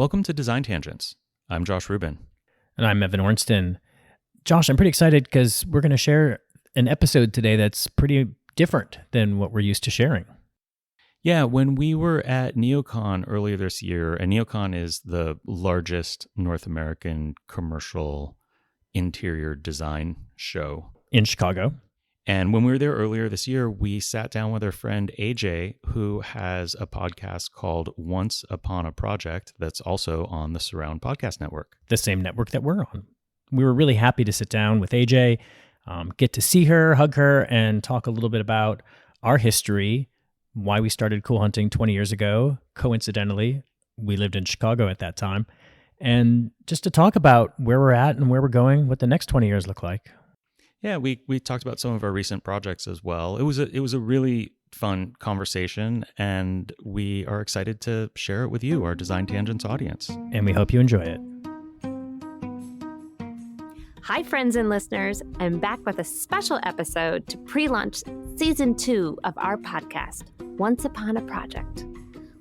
Welcome to Design Tangents. I'm Josh Rubin. And I'm Evan Ornston. Josh, I'm pretty excited because we're going to share an episode today that's pretty different than what we're used to sharing. Yeah, when we were at NeoCon earlier this year, and NeoCon is the largest North American commercial interior design show in Chicago. And when we were there earlier this year, we sat down with our friend AJ, who has a podcast called Once Upon a Project that's also on the Surround Podcast Network. The same network that we're on. We were really happy to sit down with AJ, get to see her, hug her, and talk a little bit about our history, why we started Cool Hunting 20 years ago. Coincidentally, we lived in Chicago at that time. And just to talk about where we're at and where we're going, what the next 20 years look like. Yeah, we talked about some of our recent projects as well. It was a really fun conversation, and we are excited to share it with you, our Design Tangents audience. And we hope you enjoy it. Hi, friends and listeners. I'm back with a special episode to pre-launch Season 2 of our podcast, Once Upon a Project.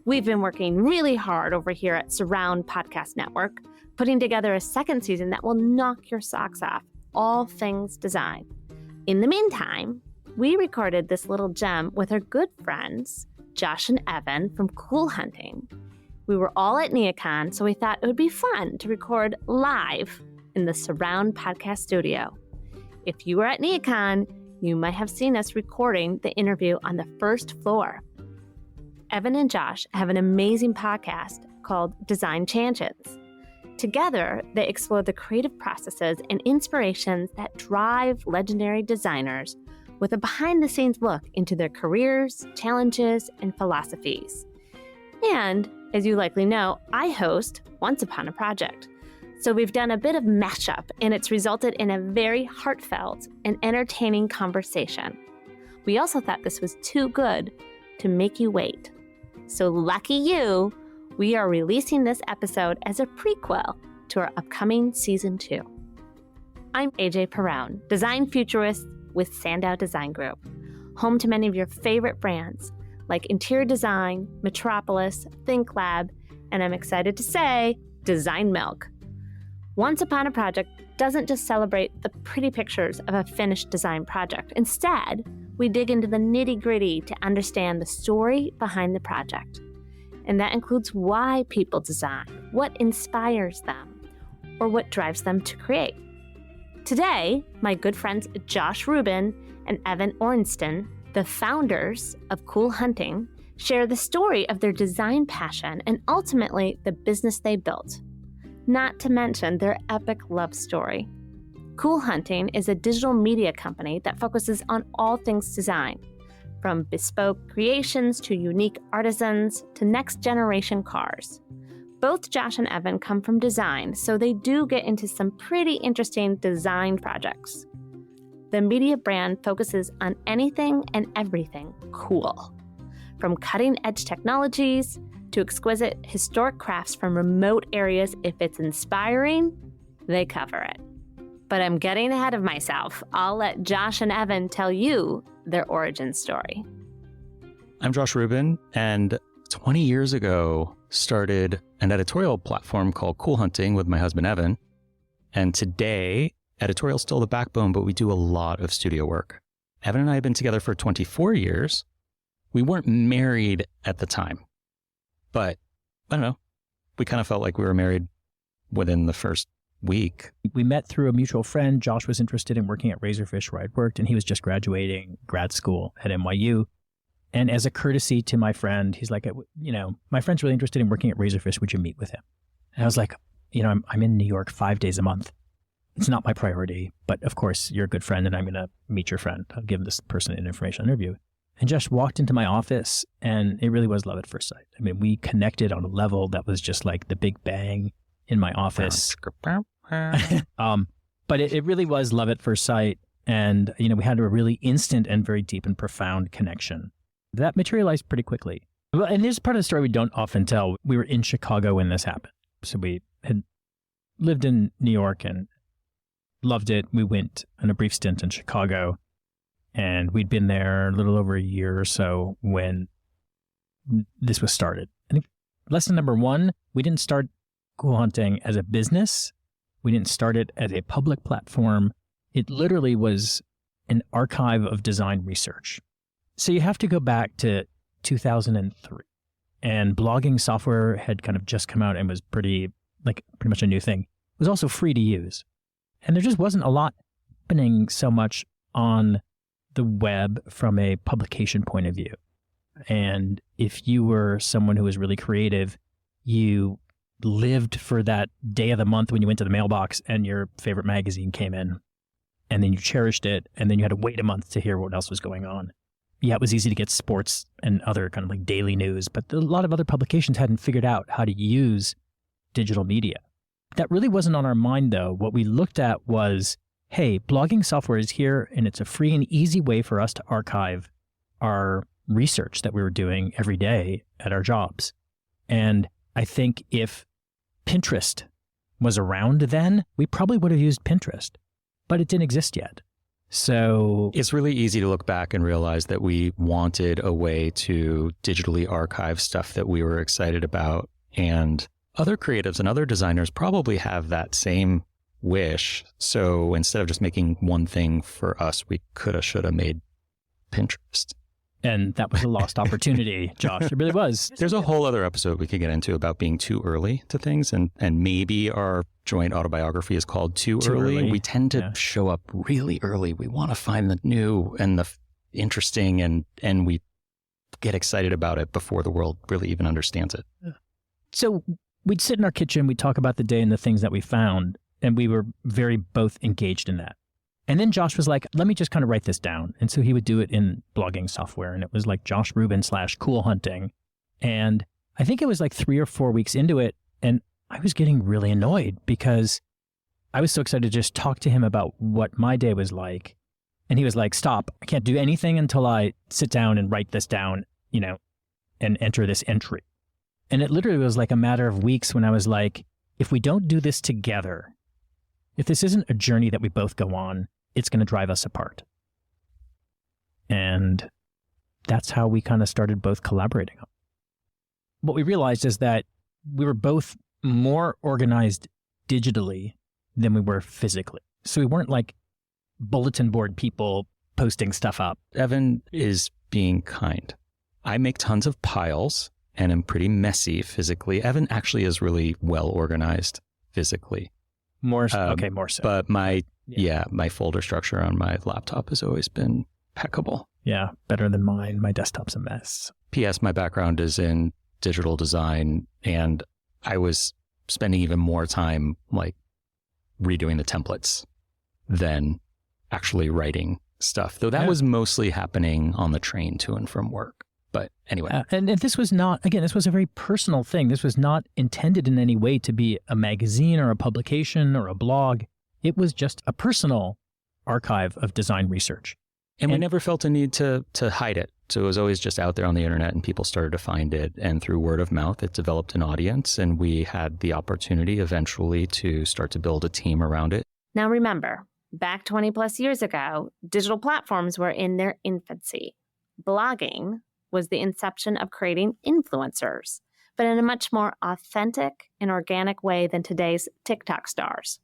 We've been working really hard over here at Surround Podcast Network, putting together a second season that will knock your socks off. All things design. In the meantime, we recorded this little gem with our good friends, Josh and Evan from Cool Hunting. We were all at NeoCon, so we thought it would be fun to record live in the Surround Podcast Studio. If you were at NeoCon, you might have seen us recording the interview on the first floor. Evan and Josh have an amazing podcast called Design Tangents. Together, they explore the creative processes and inspirations that drive legendary designers with a behind-the-scenes look into their careers, challenges, and philosophies. And, as you likely know, I host Once Upon a Project. So we've done a bit of mashup, and it's resulted in a very heartfelt and entertaining conversation. We also thought this was too good to make you wait. So lucky you, we are releasing this episode as a prequel to our upcoming Season 2. I'm AJ Perrone, design futurist with Sandow Design Group, home to many of your favorite brands like Interior Design, Metropolis, ThinkLab, and I'm excited to say, Design Milk. Once Upon a Project doesn't just celebrate the pretty pictures of a finished design project. Instead, we dig into the nitty-gritty to understand the story behind the project. And that includes why people design, what inspires them, or what drives them to create. Today, my good friends Josh Rubin and Evan Ornston, the founders of Cool Hunting, share the story of their design passion and ultimately the business they built. Not to mention their epic love story. Cool Hunting is a digital media company that focuses on all things design, from bespoke creations to unique artisans to next-generation cars. Both Josh and Evan come from design, so they do get into some pretty interesting design projects. The media brand focuses on anything and everything cool, from cutting-edge technologies to exquisite historic crafts from remote areas. If it's inspiring, they cover it. But I'm getting ahead of myself. I'll let Josh and Evan tell you their origin story. I'm Josh Rubin, and 20 years ago started an editorial platform called Cool Hunting with my husband Evan. And today, editorial's still the backbone, but we do a lot of studio work. Evan and I have been together for 24 years. We weren't married at the time, but I don't know. We kind of felt like we were married within the first week. We met through a mutual friend. Josh was interested in working at Razorfish where I'd worked, and he was just graduating grad school at NYU. And as a courtesy to my friend, he's like, my friend's really interested in working at Razorfish. Would you meet with him? And I was like, I'm in New York 5 days a month. It's not my priority, but of course, you're a good friend and I'm going to meet your friend. I'll give this person an information interview. And Josh walked into my office and it really was love at first sight. I mean, we connected on a level that was just like the big bang in my office. But it really was love at first sight. And, we had a really instant and very deep and profound connection. That materialized pretty quickly. Well, and there's part of the story we don't often tell. We were in Chicago when this happened. So we had lived in New York and loved it. We went on a brief stint in Chicago, and we'd been there a little over a year or so when this was started. I think lesson number one, we didn't start Cool Hunting as a business. We didn't start it as a public platform. It literally was an archive of design research. So you have to go back to 2003. And blogging software had kind of just come out and was pretty much a new thing. It was also free to use. And there just wasn't a lot happening so much on the web from a publication point of view. And if you were someone who was really creative, you lived for that day of the month when you went to the mailbox and your favorite magazine came in. And then you cherished it. And then you had to wait a month to hear what else was going on. Yeah, it was easy to get sports and other kind of like daily news, but a lot of other publications hadn't figured out how to use digital media. That really wasn't on our mind, though. What we looked at was, hey, blogging software is here, and it's a free and easy way for us to archive our research that we were doing every day at our jobs. And I think if Pinterest was around then, we probably would have used Pinterest, but it didn't exist yet. So it's really easy to look back and realize that we wanted a way to digitally archive stuff that we were excited about. And other creatives and other designers probably have that same wish. So instead of just making one thing for us, we coulda, shoulda made Pinterest. And that was a lost opportunity, Josh. It really was. There's a whole other episode we could get into about being too early to things. And maybe our joint autobiography is called Too Early. We tend to show up really early. We want to find the new and the interesting, and we get excited about it before the world really even understands it. So we'd sit in our kitchen, we'd talk about the day and the things that we found, and we were very both engaged in that. And then Josh was like, let me just kind of write this down. And so he would do it in blogging software. And it was like Josh Rubin / Cool Hunting. And I think it was like 3 or 4 weeks into it. And I was getting really annoyed because I was so excited to just talk to him about what my day was like. And he was like, stop, I can't do anything until I sit down and write this down, and enter this entry. And it literally was like a matter of weeks when I was like, if we don't do this together, if this isn't a journey that we both go on, it's going to drive us apart. And that's how we kind of started both collaborating. What we realized is that we were both more organized digitally than we were physically. So we weren't like bulletin board people posting stuff up. Evan is being kind. I make tons of piles and am pretty messy physically. Evan actually is really well organized physically. More so. But my folder structure on my laptop has always been impeccable. Yeah, better than mine. My desktop's a mess. P.S. My background is in digital design, and I was spending even more time like redoing the templates than actually writing stuff. Though that was mostly happening on the train to and from work. But anyway. And this was not, again, this was a very personal thing. This was not intended in any way to be a magazine or a publication or a blog. It was just a personal archive of design research. And we never felt a need to hide it. So it was always just out there on the internet, and people started to find it. And through word of mouth, it developed an audience, and we had the opportunity eventually to start to build a team around it. Now remember, back 20 plus years ago, digital platforms were in their infancy. Blogging was the inception of creating influencers, but in a much more authentic and organic way than today's TikTok stars.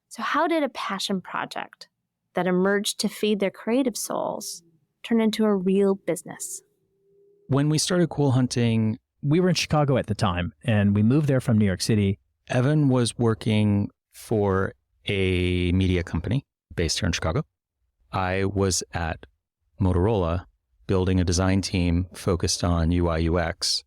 So how did a passion project that emerged to feed their creative souls turn into a real business? When we started Cool Hunting, we were in Chicago at the time, and we moved there from New York City. Evan was working for a media company based here in Chicago. I was at Motorola building a design team focused on UI UX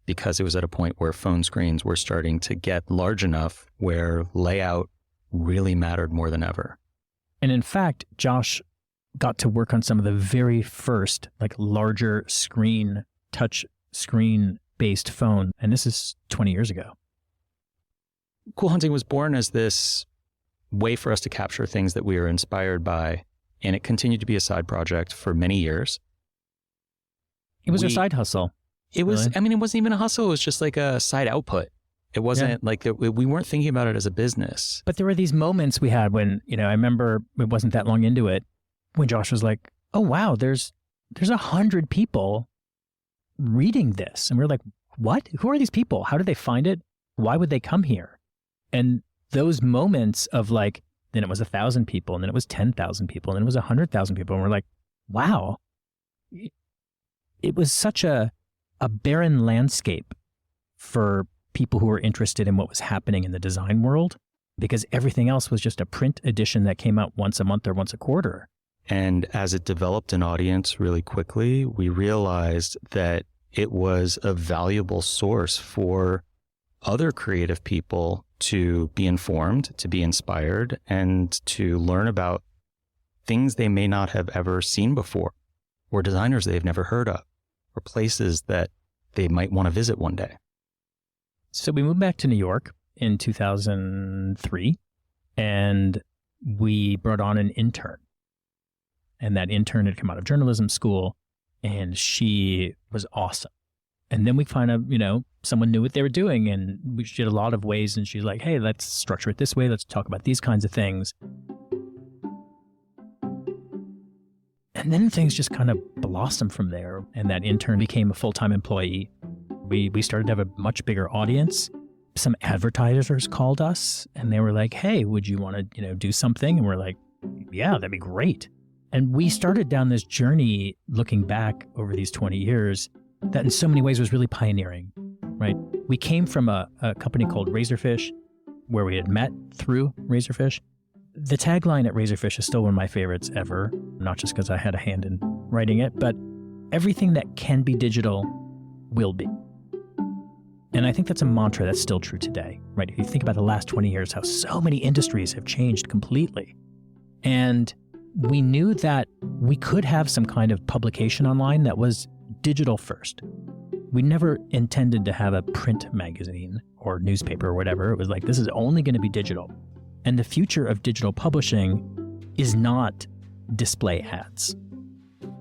because it was at a point where phone screens were starting to get large enough where layout really mattered more than ever. And in fact, Josh got to work on some of the very first like larger screen, touch screen based phone. And this is 20 years ago. Cool Hunting was born as this way for us to capture things that we were inspired by. And it continued to be a side project for many years. It was a side hustle. It was, really? It wasn't even a hustle. It was just like a side output. It wasn't like we weren't thinking about it as a business. But there were these moments we had when, I remember it wasn't that long into it, when Josh was like, oh, wow, there's 100 people reading this. And we're like, what? Who are these people? How did they find it? Why would they come here? And those moments of like, then it was 1,000 people, and then it was 10,000 people, and then it was 100,000 people. And we're like, wow, it was such a barren landscape for people who were interested in what was happening in the design world, because everything else was just a print edition that came out once a month or once a quarter. And as it developed an audience really quickly, we realized that it was a valuable source for other creative people to be informed, to be inspired, and to learn about things they may not have ever seen before, or designers they've never heard of, or places that they might want to visit one day. So we moved back to New York in 2003, and we brought on an intern. And that intern had come out of journalism school, and she was awesome. And then we find out, someone knew what they were doing, and we did a lot of ways, and she's like, hey, let's structure it this way. Let's talk about these kinds of things. And then things just kind of blossomed from there, and that intern became a full-time employee. We started to have a much bigger audience. Some advertisers called us, and they were like, hey, would you want to, do something? And we're like, yeah, that'd be great. And we started down this journey looking back over these 20 years that in so many ways was really pioneering, right? We came from a company called Razorfish, where we had met through Razorfish. The tagline at Razorfish is still one of my favorites ever, not just because I had a hand in writing it, but everything that can be digital will be. And I think that's a mantra that's still true today, right? If you think about the last 20 years, how so many industries have changed completely. And we knew that we could have some kind of publication online that was digital first. We never intended to have a print magazine or newspaper or whatever. It was like, this is only going to be digital. And the future of digital publishing is not display ads.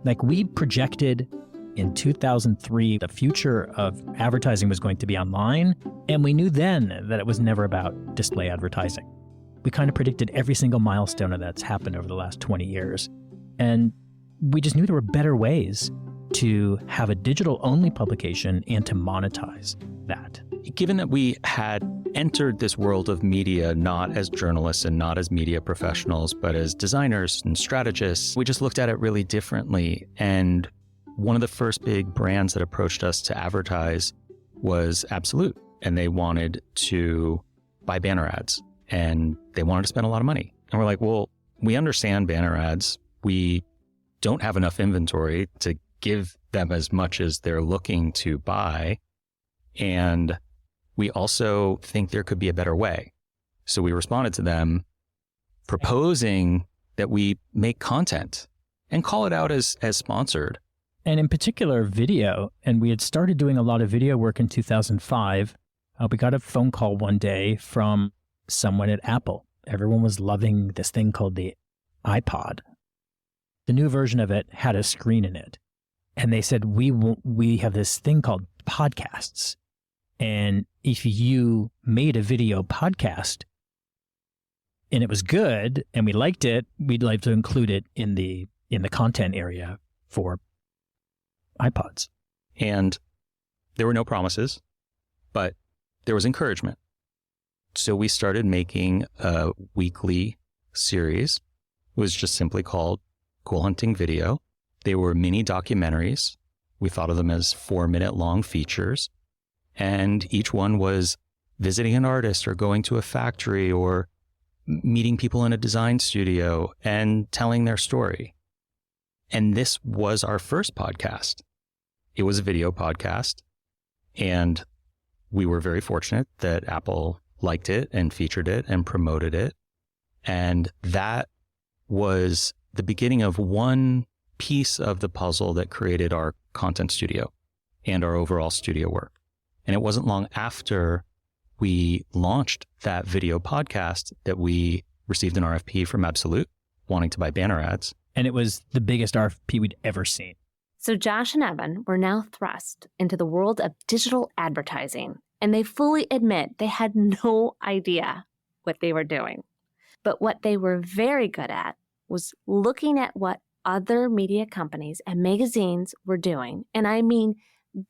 Like we projected in 2003, the future of advertising was going to be online. And we knew then that it was never about display advertising. We kind of predicted every single milestone of that's happened over the last 20 years. And we just knew there were better ways to have a digital-only publication and to monetize that. Given that we had entered this world of media not as journalists and not as media professionals, but as designers and strategists, we just looked at it really differently. And one of the first big brands that approached us to advertise was Absolute. And they wanted to buy banner ads, and they wanted to spend a lot of money. And we're like, well, we understand banner ads. We don't have enough inventory to give them as much as they're looking to buy. And we also think there could be a better way. So we responded to them proposing that we make content and call it out as sponsored. And in particular, video. And we had started doing a lot of video work in 2005. We got a phone call one day from someone at Apple. Everyone was loving this thing called the iPod. The new version of it had a screen in it. And they said, we have this thing called podcasts. And if you made a video podcast and it was good and we liked it, we'd like to include it in the content area for iPods. And there were no promises, but there was encouragement. So we started making a weekly series. It was just simply called Cool Hunting Video. They were mini documentaries. We thought of them as 4-minute long features. And each one was visiting an artist or going to a factory or meeting people in a design studio and telling their story. And this was our first podcast. It was a video podcast. And we were very fortunate that Apple liked it and featured it and promoted it. And that was the beginning of one piece of the puzzle that created our content studio and our overall studio work. And it wasn't long after we launched that video podcast that we received an RFP from Absolute wanting to buy banner ads. And it was the biggest RFP we'd ever seen. So Josh and Evan were now thrust into the world of digital advertising, and they fully admit they had no idea what they were doing. But what they were very good at was looking at what other media companies and magazines were doing. And I mean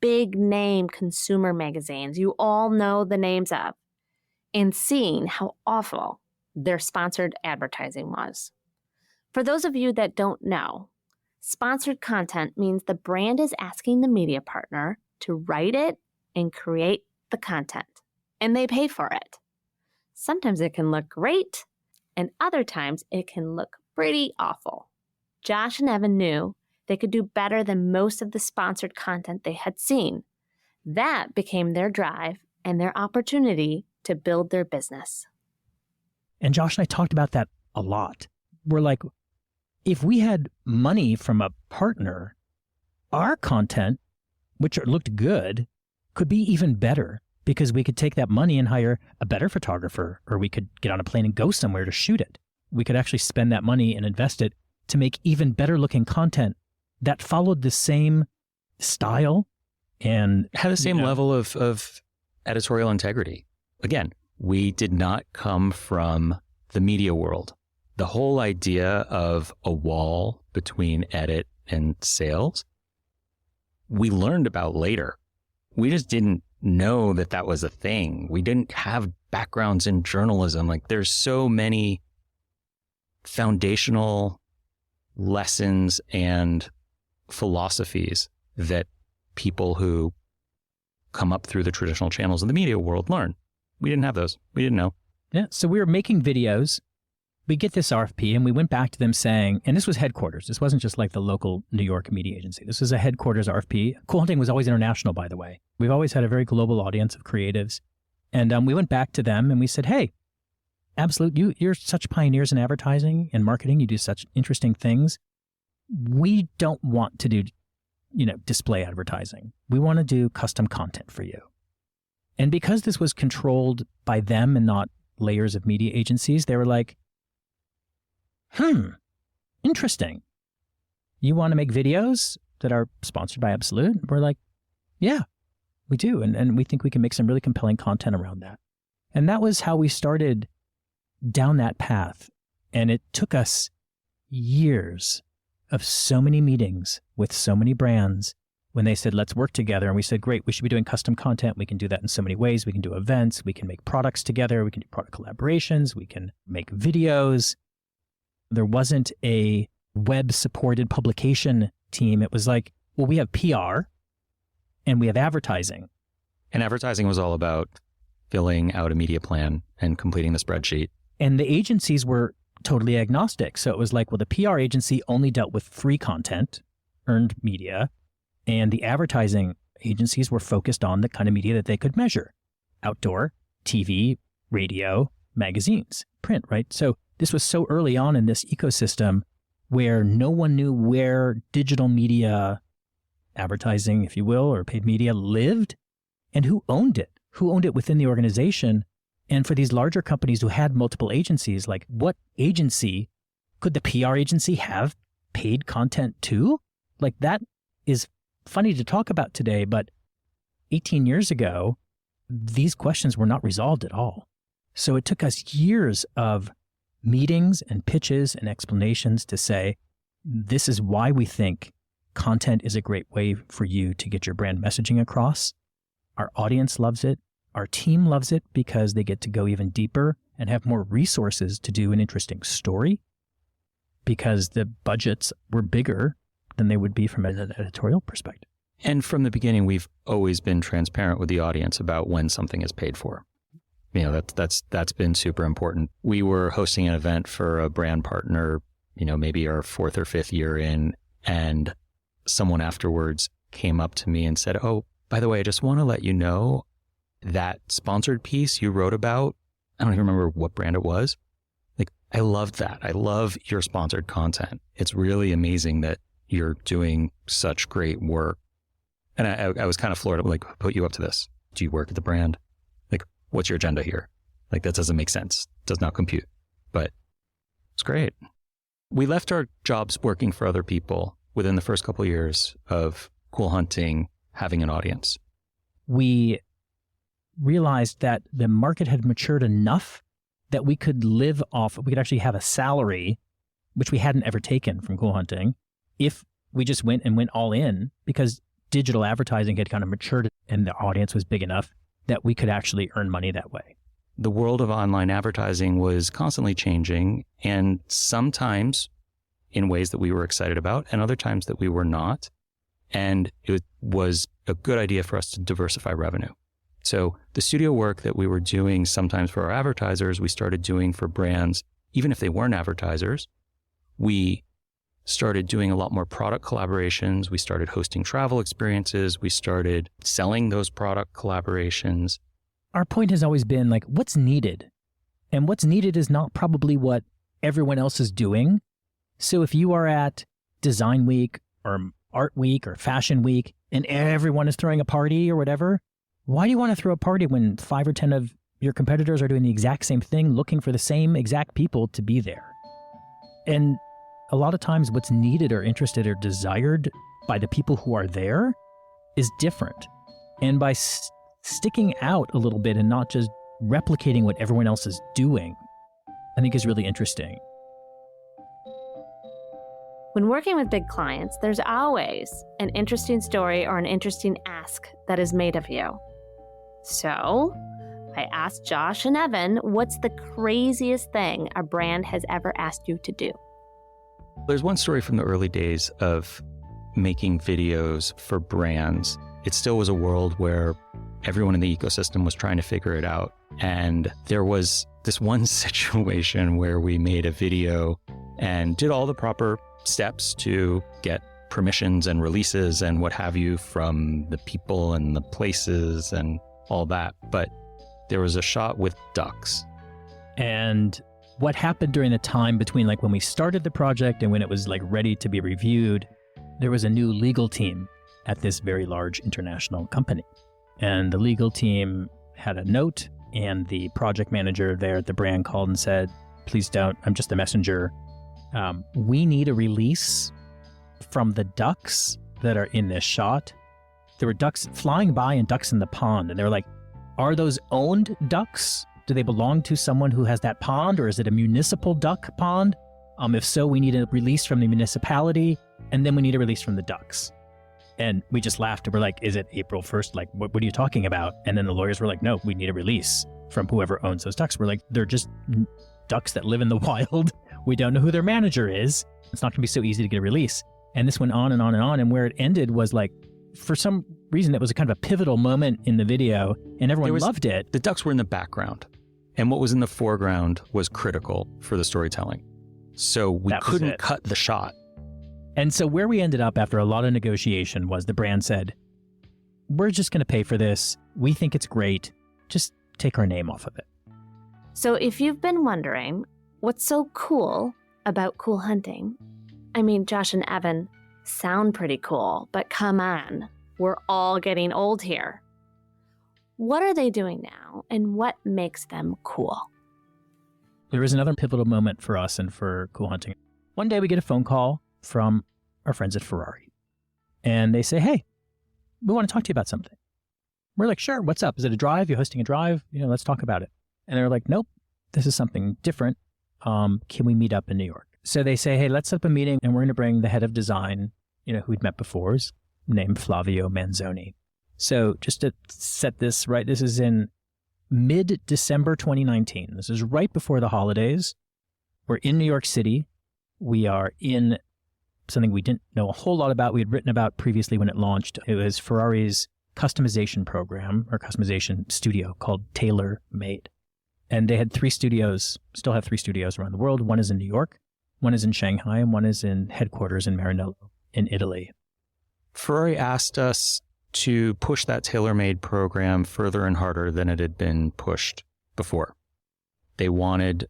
big name consumer magazines you all know the names of. and seeing how awful their sponsored advertising was. For those of you that don't know, sponsored content means the brand is asking the media partner to write it and create the content, and they pay for it. Sometimes it can look great, and other times it can look pretty awful. Josh and Evan knew they could do better than most of the sponsored content they had seen. That became their drive and their opportunity to build their business. And Josh and I talked about that a lot. We're like, if we had money from a partner, our content, which looked good, could be even better because we could take that money and hire a better photographer, or we could get on a plane and go somewhere to shoot it. We could actually spend that money and invest it to make even better looking content that followed the same style and had the same level of editorial integrity. Again, we did not come from the media world. The whole idea of a wall between edit and sales, we learned about later. We just didn't know that that was a thing. We didn't have backgrounds in journalism. Like, there's so many foundational lessons and philosophies that people who come up through the traditional channels of the media world learn. We didn't have those. We didn't know. Yeah. So we were making videos. We get this RFP and we went back to them saying, and this was headquarters. This wasn't just like the local New York media agency. This was a headquarters RFP. Cool Hunting was always international, by the way. We've always had a very global audience of creatives. And we went back to them and we said, hey, Absolute, you're such pioneers in advertising and marketing. You do such interesting things. We don't want to do, display advertising. We want to do custom content for you. And because this was controlled by them and not layers of media agencies, they were like, interesting. You want to make videos that are sponsored by Absolute? We're like, yeah, we do. And we think we can make some really compelling content around that. And that was how we started down that path. And it took us years of so many meetings with so many brands when they said, let's work together. And we said, great, we should be doing custom content. We can do that in so many ways. We can do events. We can make products together. We can do product collaborations. We can make videos. There wasn't a web-supported publication team. It was like, well, we have PR and we have advertising. And advertising was all about filling out a media plan and completing the spreadsheet. And the agencies were totally agnostic. So it was like, well, the PR agency only dealt with free content, earned media, and the advertising agencies were focused on the kind of media that they could measure: outdoor, TV, radio, magazines, print, right? So this was so early on in this ecosystem where no one knew where digital media advertising, if you will, or paid media lived and who owned it within the organization. And for these larger companies who had multiple agencies, like, what agency could the PR agency have paid content to? Like, that is funny to talk about today, but 18 years ago, these questions were not resolved at all. So it took us years of meetings and pitches and explanations to say, this is why we think content is a great way for you to get your brand messaging across. Our audience loves it. Our team loves it because they get to go even deeper and have more resources to do an interesting story, because the budgets were bigger than they would be from an editorial perspective. And from the beginning, we've always been transparent with the audience about when something is paid for. That's been super important. We were hosting an event for a brand partner, maybe our 4th or 5th year in, and someone afterwards came up to me and said, oh, by the way, I just want to let you know that sponsored piece you wrote about, I don't even remember what brand it was. Like, I loved that. I love your sponsored content. It's really amazing that you're doing such great work. And I was kind of floored. I'm like, put you up to this. Do you work at the brand? Like, what's your agenda here? Like, that doesn't make sense. Does not compute. But it's great. We left our jobs working for other people within the first couple of years of Cool Hunting having an audience. We realized that the market had matured enough that we could actually have a salary, which we hadn't ever taken from Cool Hunting, if we just went all in, because digital advertising had kind of matured and the audience was big enough that we could actually earn money that way. the world of online advertising was constantly changing, and sometimes in ways that we were excited about and other times that we were not. And it was a good idea for us to diversify revenue. So the studio work that we were doing sometimes for our advertisers, we started doing for brands, even if they weren't advertisers. We started doing a lot more product collaborations. We started hosting travel experiences. We started selling those product collaborations. Our point has always been like, what's needed? And what's needed is not probably what everyone else is doing. So if you are at Design Week or Art Week or Fashion Week and everyone is throwing a party or whatever, why do you want to throw a party when 5 or 10 of your competitors are doing the exact same thing, looking for the same exact people to be there? And a lot of times what's needed or interested or desired by the people who are there is different. And by sticking out a little bit and not just replicating what everyone else is doing, I think is really interesting. When working with big clients, there's always an interesting story or an interesting ask that is made of you. So I asked Josh and Evan, what's the craziest thing a brand has ever asked you to do? There's one story from the early days of making videos for brands. It still was a world where everyone in the ecosystem was trying to figure it out. And there was this one situation where we made a video and did all the proper steps to get permissions and releases and what have you from the people and the places and all that. But there was a shot with ducks. And what happened during the time between like when we started the project and when it was like ready to be reviewed, there was a new legal team at this very large international company. And the legal team had a note, and the project manager there at the brand called and said, please don't, I'm just a messenger. We need a release from the ducks that are in this shot. There were ducks flying by and ducks in the pond. And they were like, are those owned ducks? Do they belong to someone who has that pond, or is it a municipal duck pond? If so, we need a release from the municipality, and then we need a release from the ducks. And we just laughed and we're like, is it April 1st? Like, what are you talking about? And then the lawyers were like, no, we need a release from whoever owns those ducks. We're like, they're just ducks that live in the wild. We don't know who their manager is. It's not going to be so easy to get a release. And this went on and on and on. And where it ended was like, for some reason, it was a kind of a pivotal moment in the video, and everyone loved it. The ducks were in the background, and what was in the foreground was critical for the storytelling. So we couldn't cut the shot. And so where we ended up after a lot of negotiation was the brand said, we're just going to pay for this. We think it's great. Just take our name off of it. So if you've been wondering what's so cool about Cool Hunting, I mean, Josh and Evan sound pretty cool, but come on, we're all getting old here. What are they doing now, and what makes them cool? There was another pivotal moment for us and for Cool Hunting. One day we get a phone call from our friends at Ferrari, and they say, hey, we want to talk to you about something. We're like, sure, what's up? Is it a drive? You're hosting a drive? Let's talk about it. And they're like, nope, this is something different. Can we meet up in New York? So they say, hey, let's set up a meeting, and we're going to bring the head of design, who we'd met before, is named Flavio Manzoni. So just to set this right, this is in mid-December 2019. This is right before the holidays. We're in New York City. We are in something we didn't know a whole lot about. We had written about previously when it launched. It was Ferrari's customization program or customization studio called TaylorMade. And they had 3 studios, still have 3 studios around the world. One is in New York, one is in Shanghai, and one is in headquarters in Maranello in Italy. Ferrari asked us to push that TaylorMade program further and harder than it had been pushed before. They wanted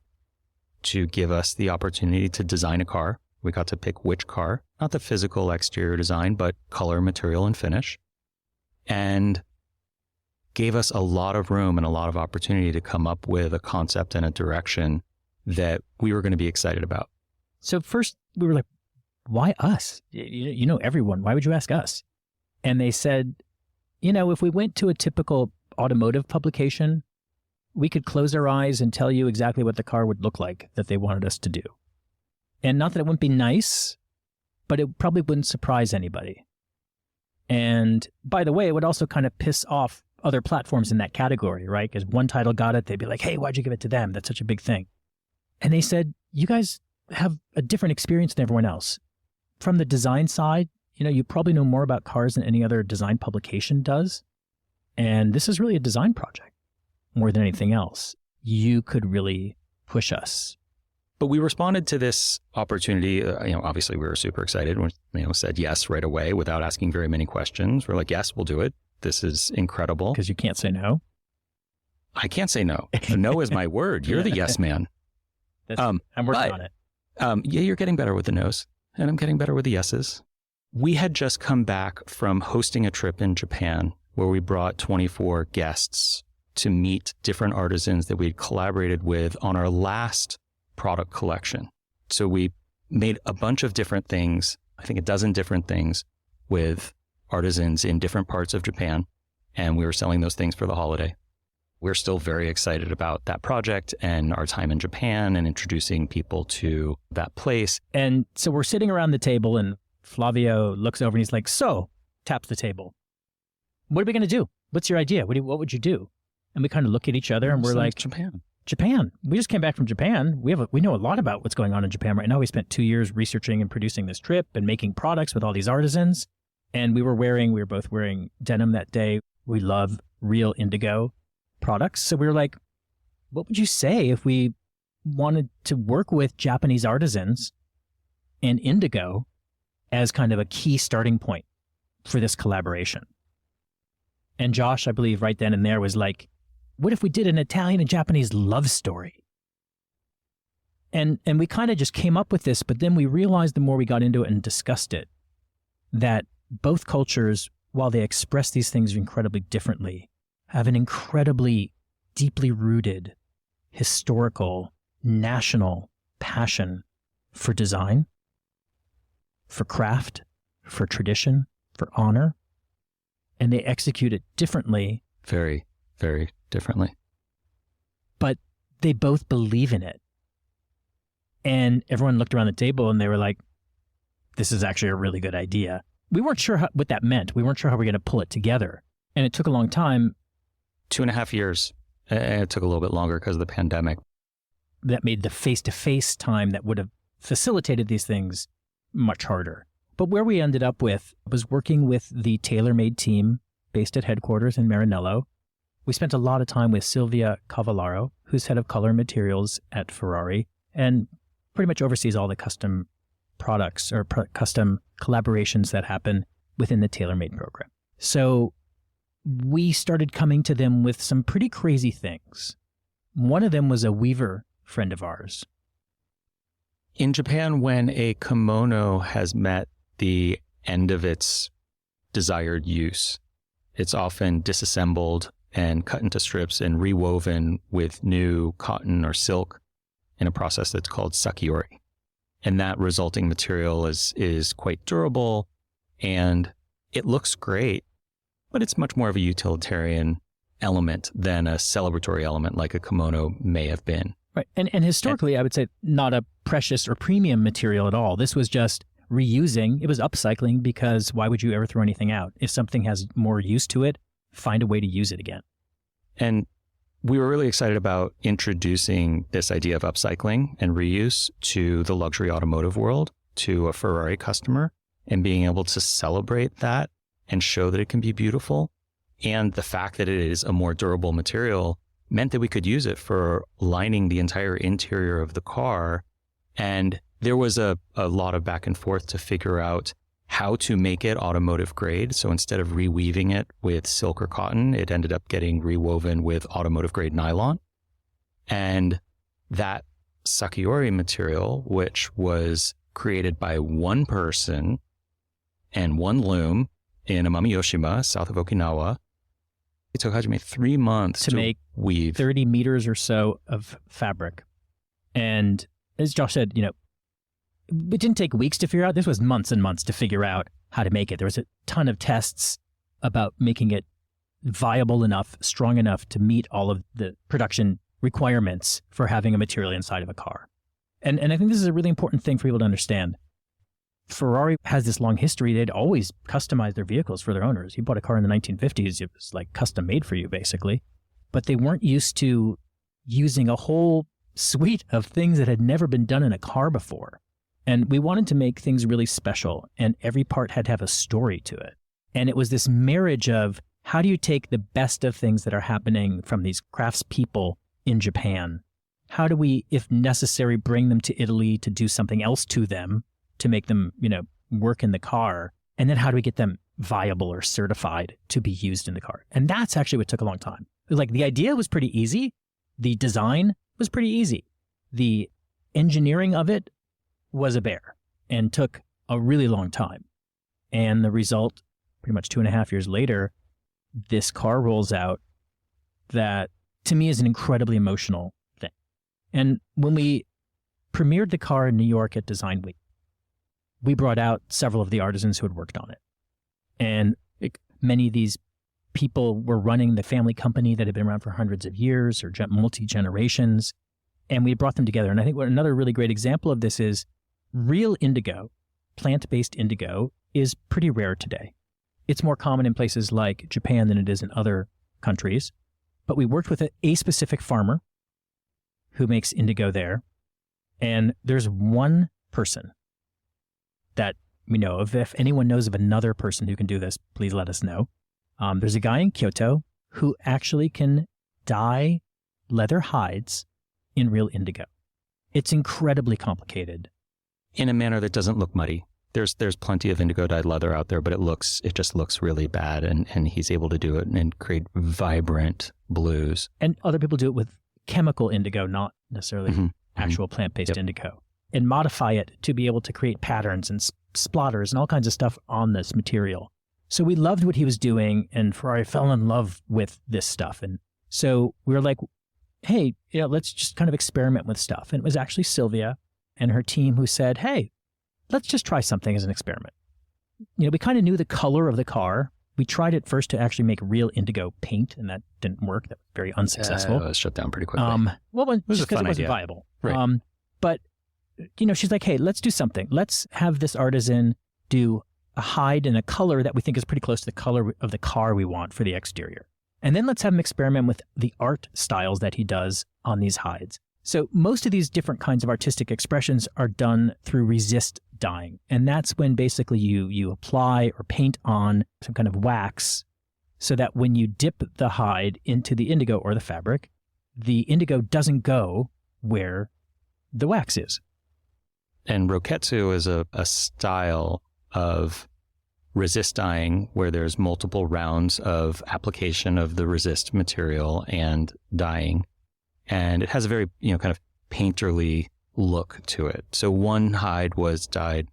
to give us the opportunity to design a car. We got to pick which car, not the physical exterior design, but color, material, and finish. And gave us a lot of room and a lot of opportunity to come up with a concept and a direction that we were going to be excited about. So first we were like, why us? You know everyone. Why would you ask us? And they said, if we went to a typical automotive publication, we could close our eyes and tell you exactly what the car would look like that they wanted us to do. And not that it wouldn't be nice, but it probably wouldn't surprise anybody. And by the way, it would also kind of piss off other platforms in that category, right? Because one title got it, they'd be like, hey, why'd you give it to them? That's such a big thing. And they said, you guys have a different experience than everyone else. From the design side, you probably know more about cars than any other design publication does. And this is really a design project more than anything else. You could really push us. But we responded to this opportunity. Obviously we were super excited. We said yes right away without asking very many questions. We're like, yes, we'll do it. This is incredible. Because you can't say no. I can't say no. No is my word. You're the yes man. I'm working on it. Yeah, you're getting better with the no's, and I'm getting better with the yeses. We had just come back from hosting a trip in Japan where we brought 24 guests to meet different artisans that we'd collaborated with on our last product collection. So we made a bunch of different things, I think a dozen different things with artisans in different parts of Japan. And we were selling those things for the holiday. We're still very excited about that project and our time in Japan and introducing people to that place. And so we're sitting around the table and Flavio looks over and he's like, so, taps the table. What are we going to do? What's your idea? What would you do? And we kind of look at each other and we're like, Japan. We just came back from Japan. We know a lot about what's going on in Japan right now. We spent 2 years researching and producing this trip and making products with all these artisans. And we were both wearing denim that day. We love real indigo products. So we were like, what would you say if we wanted to work with Japanese artisans and indigo as kind of a key starting point for this collaboration? And Josh, I believe right then and there was like, what if we did an Italian and Japanese love story? And we kind of just came up with this, but then we realized the more we got into it and discussed it, that both cultures, while they express these things incredibly differently, have an incredibly deeply rooted historical, national passion for design, for craft, for tradition, for honor, and they execute it differently. Very, very differently. But they both believe in it. And everyone looked around the table and they were like, this is actually a really good idea. We weren't sure what that meant. We weren't sure how we were going to pull it together. And it took a long time. 2.5 years. It took a little bit longer because of the pandemic. That made the face-to-face time that would have facilitated these things much harder. But where we ended up with was working with the TaylorMade team based at headquarters in Maranello. We spent a lot of time with Silvia Cavallaro, who's head of color and materials at Ferrari, and pretty much oversees all the custom products or custom collaborations that happen within the TaylorMade program. So we started coming to them with some pretty crazy things. One of them was a weaver friend of ours. In Japan, when a kimono has met the end of its desired use, it's often disassembled and cut into strips and rewoven with new cotton or silk in a process that's called sakiori. And that resulting material is quite durable and it looks great, but it's much more of a utilitarian element than a celebratory element like a kimono may have been. Right. And historically, I would say not a precious or premium material at all. This was just reusing. It was upcycling because why would you ever throw anything out? If something has more use to it, find a way to use it again. And we were really excited about introducing this idea of upcycling and reuse to the luxury automotive world, to a Ferrari customer, and being able to celebrate that and show that it can be beautiful. And the fact that it is a more durable material meant that we could use it for lining the entire interior of the car. And there was a lot of back and forth to figure out how to make it automotive grade. So instead of reweaving it with silk or cotton, it ended up getting rewoven with automotive grade nylon. And that sakiori material, which was created by one person and one loom in Amami-Yoshima, south of Okinawa, it took Hajime 3 months to make weave 30 meters or so of fabric. And as Josh said, it didn't take weeks to figure out. This was months and months to figure out how to make it. There was a ton of tests about making it viable enough, strong enough to meet all of the production requirements for having a material inside of a car. And I think this is a really important thing for people to understand. Ferrari has this long history. They'd always customized their vehicles for their owners. You bought a car in the 1950s, it was like custom made for you, basically. But they weren't used to using a whole suite of things that had never been done in a car before. And we wanted to make things really special, and every part had to have a story to it. And it was this marriage of how do you take the best of things that are happening from these craftspeople in Japan? How do we, if necessary, bring them to Italy to do something else to them to make them, work in the car? And then how do we get them viable or certified to be used in the car? And that's actually what took a long time. Like, the idea was pretty easy. The design was pretty easy. The engineering of it was a bear and took a really long time. And the result, pretty much 2.5 years later, this car rolls out that to me is an incredibly emotional thing. And when we premiered the car in New York at Design Week, we brought out several of the artisans who had worked on it. And many of these people were running the family company that had been around for hundreds of years or multi-generations. And we brought them together. And I think another really great example of this is real indigo, plant-based indigo, is pretty rare today. It's more common in places like Japan than it is in other countries. But we worked with a specific farmer who makes indigo there. And there's one person that we know of. If anyone knows of another person who can do this, please let us know. There's a guy in Kyoto who actually can dye leather hides in real indigo. It's incredibly complicated. In a manner that doesn't look muddy. There's plenty of indigo dyed leather out there, but it just looks really bad, and he's able to do it and create vibrant blues. And other people do it with chemical indigo, not necessarily actual plant-based indigo, and modify it to be able to create patterns and splotters and all kinds of stuff on this material. So we loved what he was doing, and Ferrari fell in love with this stuff. And so we were like, hey, let's just kind of experiment with stuff. And it was actually Sylvia and her team who said, hey, let's just try something as an experiment. We kind of knew the color of the car. We tried it first to actually make real indigo paint, and that didn't work. That was very unsuccessful. It was shut down pretty quickly. Well, was just because it wasn't idea. viable. Right. But, she's like, hey, let's do something. Let's have this artisan do a hide in a color that we think is pretty close to the color of the car we want for the exterior. And then let's have him experiment with the art styles that he does on these hides. So most of these different kinds of artistic expressions are done through resist dyeing. And that's when basically you apply or paint on some kind of wax so that when you dip the hide into the indigo or the fabric, the indigo doesn't go where the wax is. And Roketsu is a style of resist dyeing where there's multiple rounds of application of the resist material and dyeing. And it has a very, kind of painterly look to it. So one hide was dyed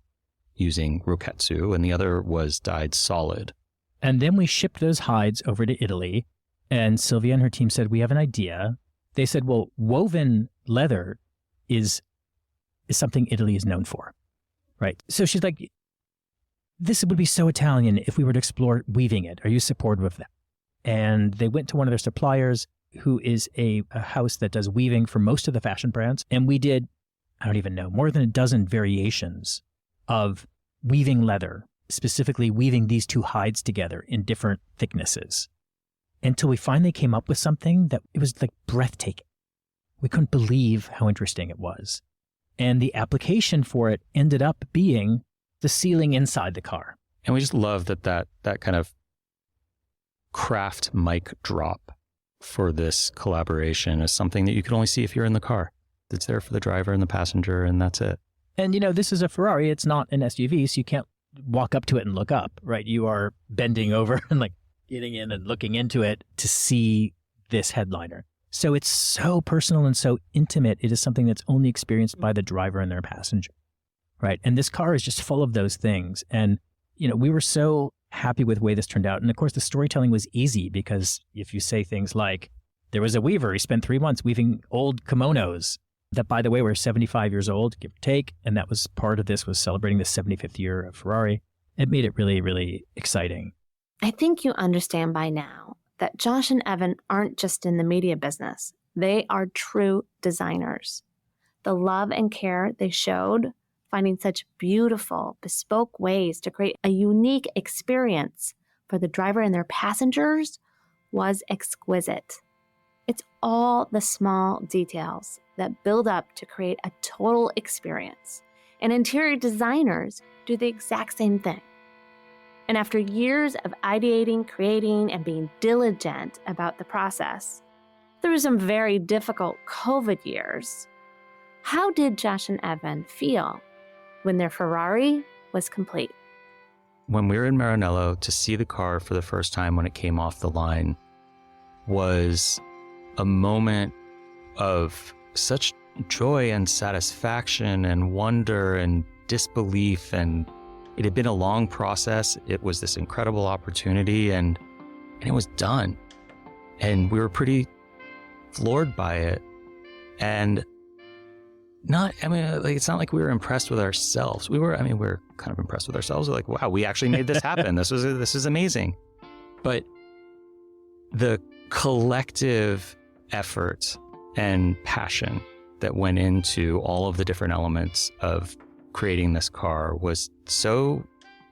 using Roketsu and the other was dyed solid. And then we shipped those hides over to Italy, and Sylvia and her team said, we have an idea. They said, well, woven leather is something Italy is known for, right? So she's like, this would be so Italian if we were to explore weaving it. Are you supportive of that? And they went to one of their suppliers, who is a house that does weaving for most of the fashion brands. And we did, I don't even know, more than a dozen variations of weaving leather, specifically weaving these two hides together in different thicknesses, until we finally came up with something that it was like breathtaking. We couldn't believe how interesting it was. And the application for it ended up being the ceiling inside the car. And we just love that kind of craft mic drop for this collaboration is something that you can only see if you're in the car. It's there for the driver and the passenger, and that's it. And this is a Ferrari. It's not an SUV, so you can't walk up to it and look up, right? You are bending over and like getting in and looking into it to see this headliner. So it's so personal and so intimate. It is something that's only experienced by the driver and their passenger, right? And this car is just full of those things. And, we were so happy with the way this turned out. And of course, the storytelling was easy because if you say things like, there was a weaver, he spent 3 months weaving old kimonos that, by the way, were 75 years old, give or take. And that was part of this, was celebrating the 75th year of Ferrari. It made it really, really exciting. I think you understand by now that Josh and Evan aren't just in the media business. They are true designers. The love and care they showed finding such beautiful, bespoke ways to create a unique experience for the driver and their passengers was exquisite. It's all the small details that build up to create a total experience. And interior designers do the exact same thing. And after years of ideating, creating, and being diligent about the process, through some very difficult COVID years, how did Josh and Evan feel when their Ferrari was complete? When we were in Maranello, to see the car for the first time when it came off the line was a moment of such joy and satisfaction and wonder and disbelief. And it had been a long process. It was this incredible opportunity, and it was done. And we were pretty floored by it. And it's not like we were impressed with ourselves. We were kind of impressed with ourselves. We're like, wow, we actually made this happen. This is amazing. But the collective effort and passion that went into all of the different elements of creating this car was so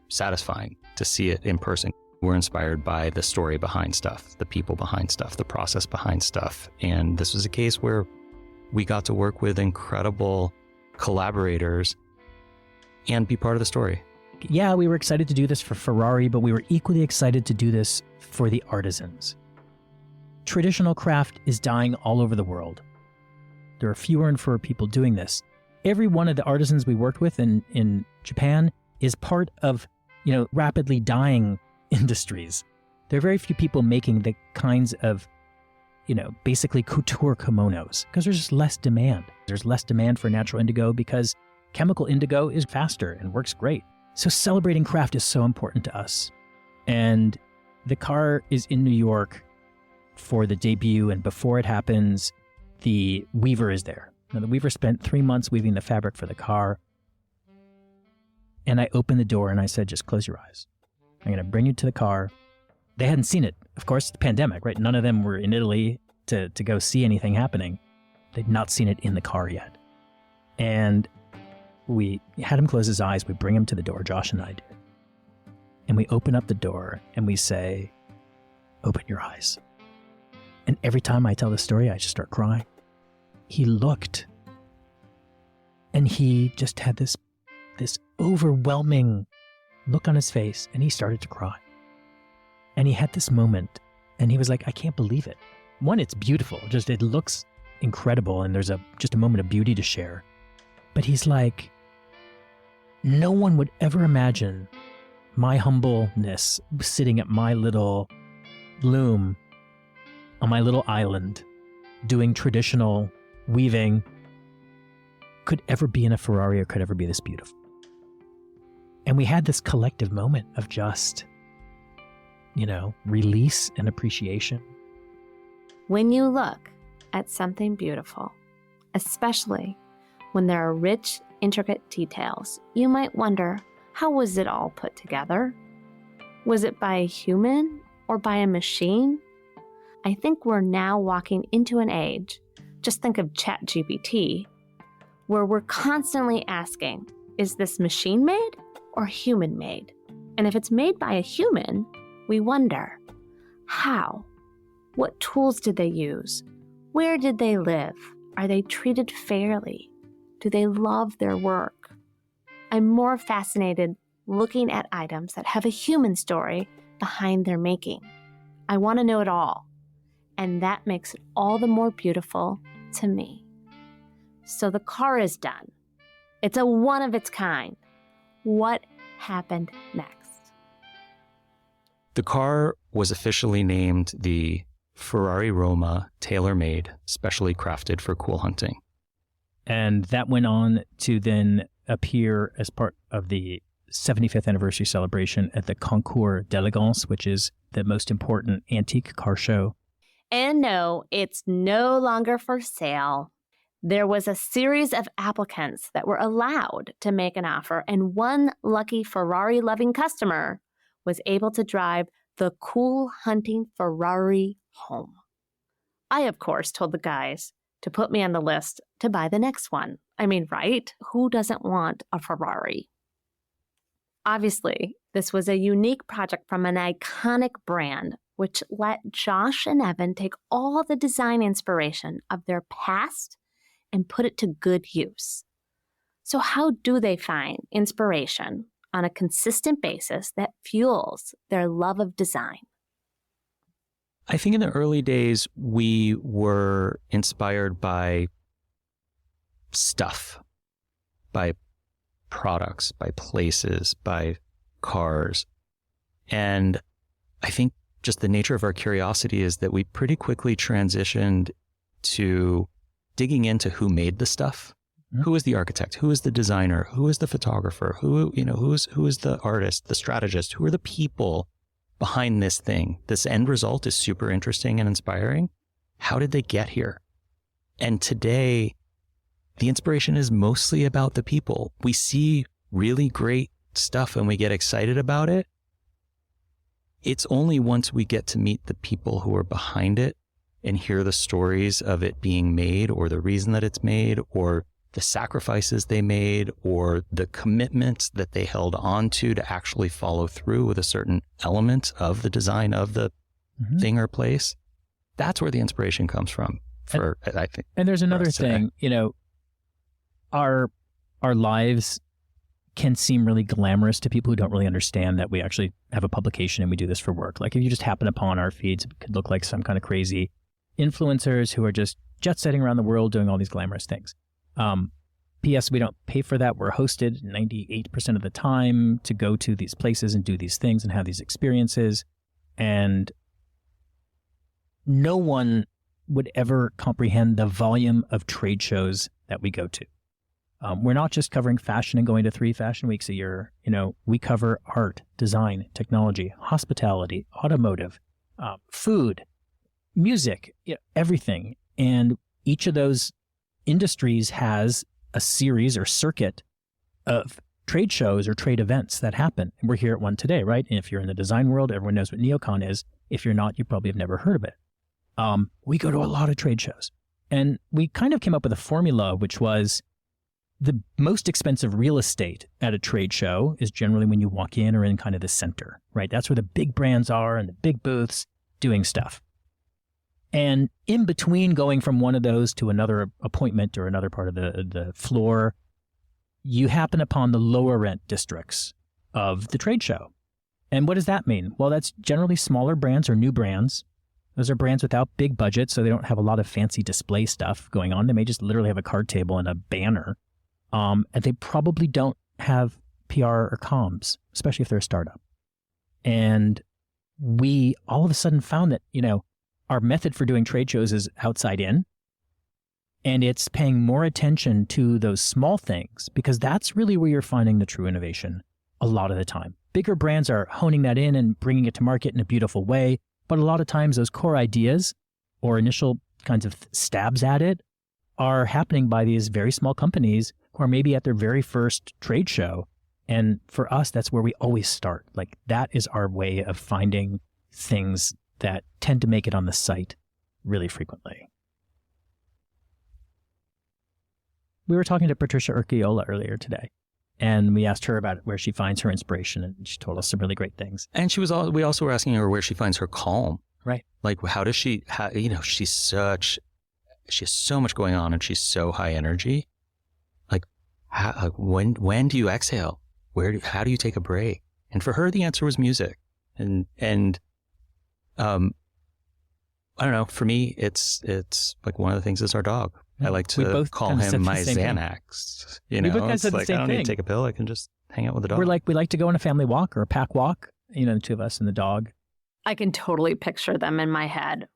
satisfying to see it in person. We're inspired by the story behind stuff, the people behind stuff, the process behind stuff. And this was a case where we got to work with incredible collaborators and be part of the story. Yeah, we were excited to do this for Ferrari, but we were equally excited to do this for the artisans. Traditional craft is dying all over the world. There are fewer and fewer people doing this. Every one of the artisans we worked with in Japan is part of, rapidly dying industries. There are very few people making the kinds of, basically couture kimonos because there's just less demand. There's less demand for natural indigo because chemical indigo is faster and works great. So celebrating craft is so important to us. And the car is in New York for the debut, and before it happens, the weaver is there. Now, the weaver spent 3 months weaving the fabric for the car. And I opened the door and I said, just close your eyes. I'm going to bring you to the car. They hadn't seen it. Of course, it's the pandemic, right? None of them were in Italy to go see anything happening. They'd not seen it in the car yet. And we had him close his eyes. We bring him to the door, Josh and I did. And we open up the door and we say, open your eyes. And every time I tell the story, I just start crying. He looked, and he just had this overwhelming look on his face, and he started to cry. And he had this moment, and he was like, I can't believe it. One, it's beautiful. Just it looks incredible, and there's just a moment of beauty to share. But he's like, no one would ever imagine my humbleness sitting at my little loom on my little island doing traditional weaving could ever be in a Ferrari or could ever be this beautiful. And we had this collective moment of just, release and appreciation. When you look at something beautiful, especially when there are rich, intricate details, you might wonder, how was it all put together? Was it by a human or by a machine? I think we're now walking into an age, just think of ChatGPT, where we're constantly asking, is this machine made or human made? And if it's made by a human, we wonder, how? What tools did they use? Where did they live? Are they treated fairly? Do they love their work? I'm more fascinated looking at items that have a human story behind their making. I want to know it all. And that makes it all the more beautiful to me. So the car is done. It's a one of its kind. What happened next? The car was officially named the Ferrari Roma tailor-made, specially crafted for cool hunting. And that went on to then appear as part of the 75th anniversary celebration at the Concours d'Elegance, which is the most important antique car show. And no, it's no longer for sale. There was a series of applicants that were allowed to make an offer, and one lucky Ferrari-loving customer was able to drive the cool hunting Ferrari home. I, of course, told the guys to put me on the list to buy the next one. I mean, right? Who doesn't want a Ferrari? Obviously, this was a unique project from an iconic brand, which let Josh and Evan take all the design inspiration of their past and put it to good use. So how do they find inspiration on a consistent basis that fuels their love of design? I think in the early days, we were inspired by stuff, by products, by places, by cars. And I think just the nature of our curiosity is that we pretty quickly transitioned to digging into who made the stuff. Mm-hmm. Who is the architect? Who is the designer? Who is the photographer? Who is the artist, the strategist? Who are the people behind this thing? This end result is super interesting and inspiring. How did they get here? And today, the inspiration is mostly about the people. We see really great stuff and we get excited about it. It's only once we get to meet the people who are behind it and hear the stories of it being made, or the reason that it's made, or the sacrifices they made, or the commitments that they held on to actually follow through with a certain element of the design of the thing or place. That's where the inspiration comes from, I think. And there's another thing, our lives can seem really glamorous to people who don't really understand that we actually have a publication and we do this for work. Like if you just happen upon our feeds, it could look like some kind of crazy influencers who are just jet setting around the world doing all these glamorous things. P.S. We don't pay for that. We're hosted 98% of the time to go to these places and do these things and have these experiences. And no one would ever comprehend the volume of trade shows that we go to. We're not just covering fashion and going to 3 fashion weeks a year. We cover art, design, technology, hospitality, automotive, food, music, everything. And each of those industries has a series or circuit of trade shows or trade events that happen. And we're here at one today, right? And if you're in the design world, everyone knows what NeoCon is. If you're not, you probably have never heard of it. We go to a lot of trade shows. And we kind of came up with a formula, which was the most expensive real estate at a trade show is generally when you walk in or in kind of the center, right? That's where the big brands are and the big booths doing stuff. And in between going from one of those to another appointment or another part of the floor, you happen upon the lower rent districts of the trade show. And what does that mean? Well, that's generally smaller brands or new brands. Those are brands without big budgets, so they don't have a lot of fancy display stuff going on. They may just literally have a card table and a banner. And they probably don't have PR or comms, especially if they're a startup. And we all of a sudden found that, our method for doing trade shows is outside in, and it's paying more attention to those small things because that's really where you're finding the true innovation a lot of the time. Bigger brands are honing that in and bringing it to market in a beautiful way, but a lot of times those core ideas or initial kinds of stabs at it are happening by these very small companies who are maybe at their very first trade show. And for us, that's where we always start. Like that is our way of finding things that tend to make it on the site really frequently. We were talking to Patricia Urquiola earlier today, and we asked her about where she finds her inspiration, and she told us some really great things. And we also were asking her where she finds her calm. Right. Like, how does she, she has so much going on and she's so high energy. Like, when do you exhale? How do you take a break? And for her, the answer was music. And I don't know. For me, it's like one of the things is our dog. I like to call him my Xanax. We both kind of said the same I don't thing. need to take a pill. I can just hang out with the dog. We like to go on a family walk or a pack walk. The two of us and the dog. I can totally picture them in my head.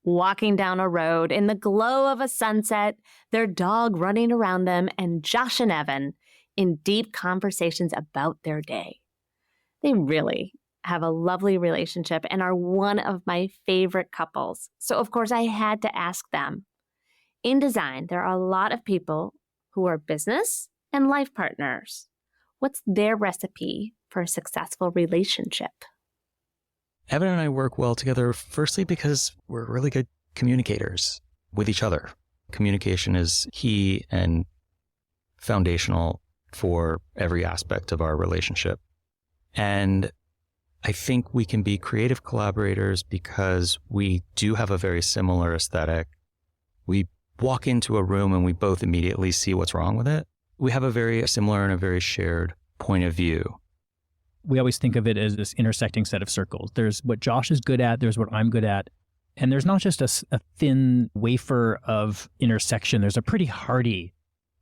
Walking down a road in the glow of a sunset, their dog running around them, and Josh and Evan in deep conversations about their day. They really have a lovely relationship and are one of my favorite couples. So, of course, I had to ask them. In design, there are a lot of people who are business and life partners. What's their recipe for a successful relationship? Evan and I work well together, firstly, because we're really good communicators with each other. Communication is key, and foundational for every aspect of our relationship. And I think we can be creative collaborators because we do have a very similar aesthetic. We walk into a room and we both immediately see what's wrong with it. We have a very similar and a very shared point of view. We always think of it as this intersecting set of circles. There's what Josh is good at, there's what I'm good at, and there's not just a thin wafer of intersection. There's a pretty hearty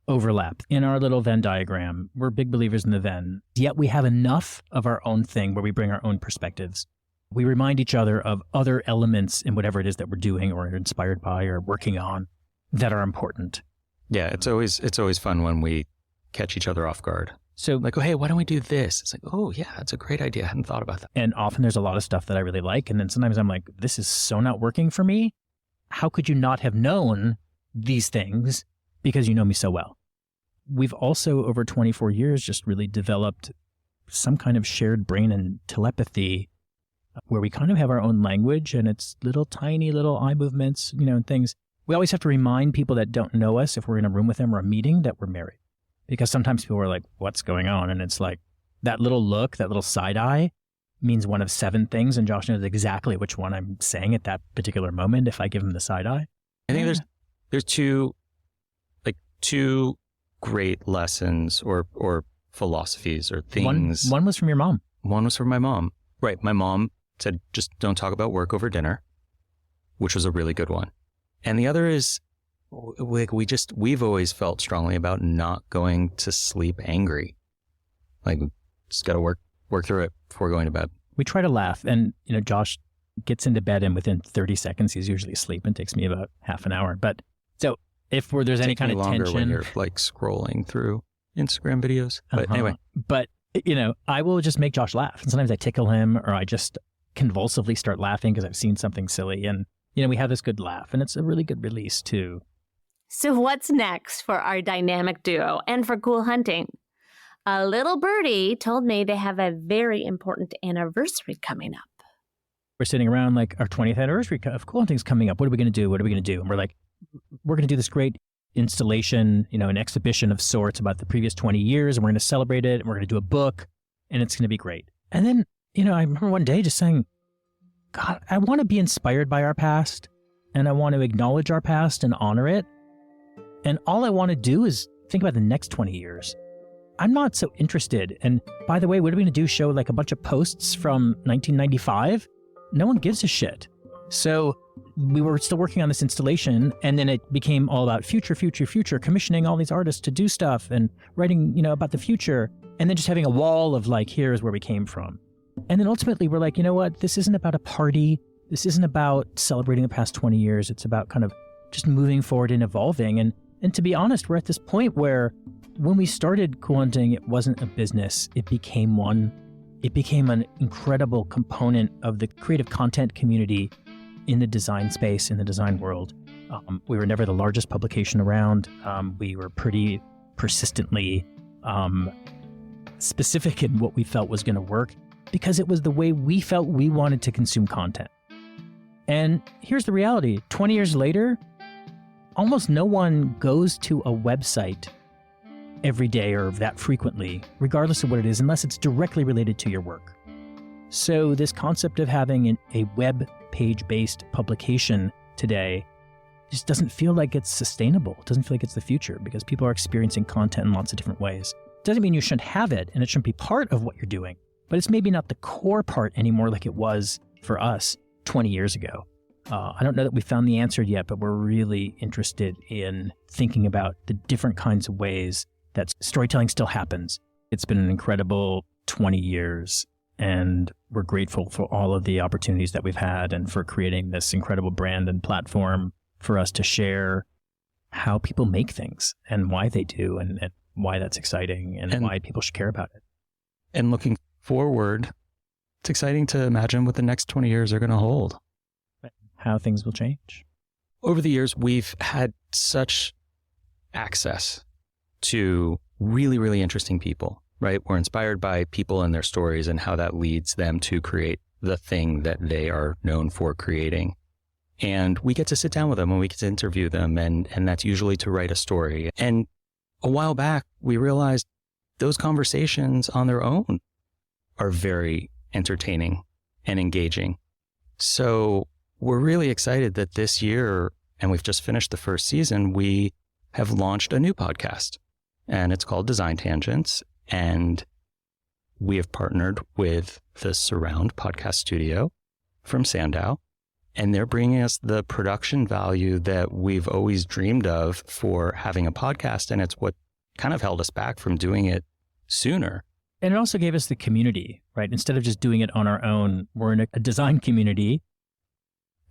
overlap in our little Venn diagram. We're big believers in the Venn, yet we have enough of our own thing where we bring our own perspectives. We remind each other of other elements in whatever it is that we're doing or inspired by or working on that are important. Yeah, it's always fun when we catch each other off guard. So Like, oh, hey, why don't we do this? It's like, oh, yeah, that's a great idea. I hadn't thought about that. and often there's a lot of stuff that I really like. And then sometimes I'm like, this is so not working for me. How could you not have known these things because you know me so well? We've also, over 24 years, just really developed some kind of shared brain and telepathy where we kind of have our own language, and it's little tiny little eye movements, and things. We always have to remind people that don't know us, if we're in a room with them or a meeting, that we're married. Because sometimes people are like, what's going on? And it's like that little look, that little side eye means one of 7 things. And Josh knows exactly which one I'm saying at that particular moment if I give him the side eye. I think there's two great lessons or philosophies or things. One was from your mom. One was from my mom. Right. My mom said, just don't talk about work over dinner, which was a really good one. And the other is, like, we've always felt strongly about not going to sleep angry. Like, just got to work through it before going to bed. We try to laugh, and Josh gets into bed, and within 30 seconds he's usually asleep, and takes me about half an hour. But so if there's any kind of longer tension, when you're like scrolling through Instagram videos. But anyway, but I will just make Josh laugh, and sometimes I tickle him, or I just convulsively start laughing because I've seen something silly, and we have this good laugh, and it's a really good release too. So what's next for our dynamic duo and for Cool Hunting? A little birdie told me they have a very important anniversary coming up. We're sitting around like, our 20th anniversary of Cool Hunting's coming up. What are we going to do? What are we going to do? And we're like, we're going to do this great installation, an exhibition of sorts about the previous 20 years, and we're going to celebrate it, and we're going to do a book, and it's going to be great. And then, I remember one day just saying, God, I want to be inspired by our past, and I want to acknowledge our past and honor it. And all I want to do is think about the next 20 years. I'm not so interested. And by the way, what are we going to do? Show like a bunch of posts from 1995? No one gives a shit. So we were still working on this installation, and then it became all about future, commissioning all these artists to do stuff and writing, about the future, and then just having a wall of like, here's where we came from. And then ultimately we're like, you know what? This isn't about a party. This isn't about celebrating the past 20 years. It's about kind of just moving forward and evolving. And to be honest, we're at this point where when we started Cool Hunting, it wasn't a business. It became one. It became an incredible component of the creative content community in the design space, in the design world. We were never the largest publication around. We were pretty persistently specific in what we felt was going to work because it was the way we felt we wanted to consume content. And here's the reality. 20 years later, almost no one goes to a website every day or that frequently, regardless of what it is, unless it's directly related to your work. So this concept of having a web page-based publication today just doesn't feel like it's sustainable. It doesn't feel like it's the future because people are experiencing content in lots of different ways. It doesn't mean you shouldn't have it and it shouldn't be part of what you're doing, but it's maybe not the core part anymore like it was for us 20 years ago. I don't know that we found the answer yet, but we're really interested in thinking about the different kinds of ways that storytelling still happens. It's been an incredible 20 years, and we're grateful for all of the opportunities that we've had and for creating this incredible brand and platform for us to share how people make things and why they do and why that's exciting and why people should care about it. And looking forward, it's exciting to imagine what the next 20 years are going to hold. How things will change. Over the years, we've had such access to really, really interesting people, right? We're inspired by people and their stories and how that leads them to create the thing that they are known for creating. And we get to sit down with them and we get to interview them. And that's usually to write a story. And a while back, we realized those conversations on their own are very entertaining and engaging. So we're really excited that this year, and we've just finished the first season, we have launched a new podcast, and it's called Design Tangents. And we have partnered with the Surround Podcast Studio from Sandow, and they're bringing us the production value that we've always dreamed of for having a podcast. And it's what kind of held us back from doing it sooner. And it also gave us the community, right? Instead of just doing it on our own, we're in a design community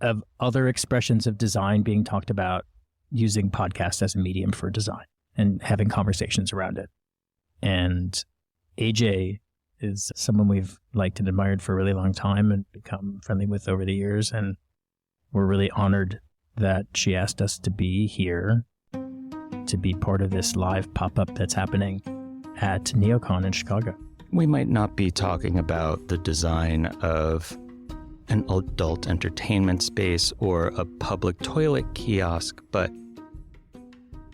of other expressions of design being talked about using podcasts as a medium for design and having conversations around it. And AJ is someone we've liked and admired for a really long time and become friendly with over the years. And we're really honored that she asked us to be here to be part of this live pop-up that's happening at NeoCon in Chicago. We might not be talking about the design of an adult entertainment space or a public toilet kiosk, but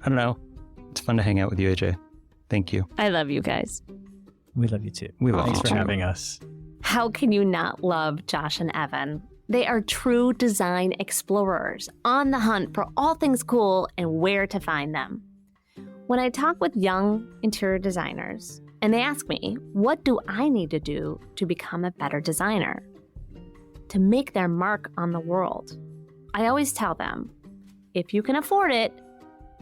I don't know. It's fun to hang out with you, AJ. Thank you. I love you guys. We love you too. We love Thanks you for too. having us. How can you not love Josh and Evan? They are true design explorers on the hunt for all things cool and where to find them. When I talk with young interior designers and they ask me, what do I need to do to become a better designer? To make their mark on the world, I always tell them, if you can afford it,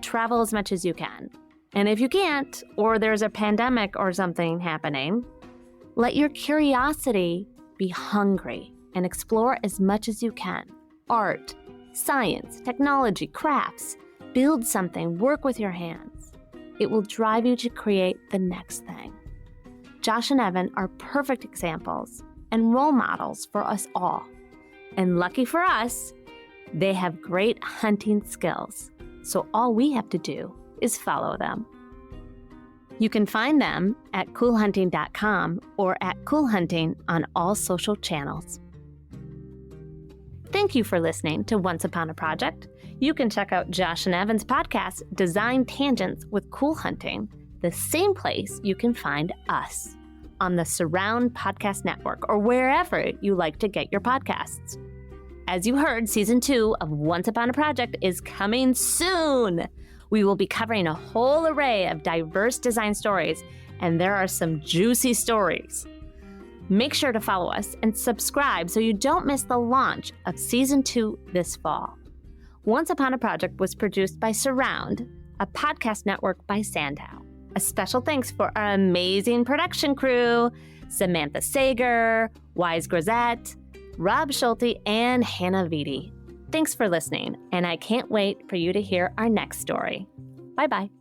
travel as much as you can. And if you can't, or there's a pandemic or something happening, let your curiosity be hungry and explore as much as you can. Art, science, technology, crafts. Build something, work with your hands. It will drive you to create the next thing. Josh and Evan are perfect examples and role models for us all. And lucky for us, they have great hunting skills. So all we have to do is follow them. You can find them at coolhunting.com or at coolhunting on all social channels. Thank you for listening to Once Upon a Project. You can check out Josh and Evan's podcast, Design Tangents with Cool Hunting, the same place you can find us, on the Surround Podcast Network or wherever you like to get your podcasts. As you heard, Season 2 of Once Upon a Project is coming soon. We will be covering a whole array of diverse design stories, and there are some juicy stories. Make sure to follow us and subscribe so you don't miss the launch of Season 2 this fall. Once Upon a Project was produced by Surround, a podcast network by Sandow. A special thanks for our amazing production crew, Samantha Sager, Wise Grisette, Rob Schulte, and Hannah Vitti. Thanks for listening, and I can't wait for you to hear our next story. Bye-bye.